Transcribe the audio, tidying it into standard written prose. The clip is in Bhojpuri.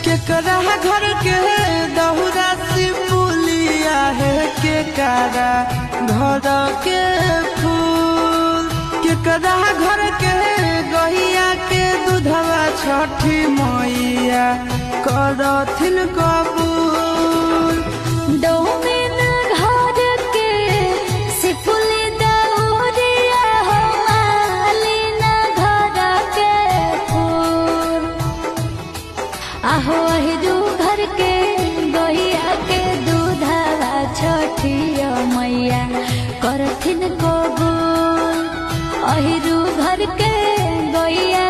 केकरा घर के दहुरा सिपुलिया है केकरा घर के फूल केकरा घर के गहिया के दूधवा छठी मैया करथिन कबूल। डोमिन घर के सिपुली दहुरिया हो मालिन घर के फूल आहो अहिरू घर के गहिया के दूधवा छठिया मैया करथिन कबूल। अहिरू घर के गहिया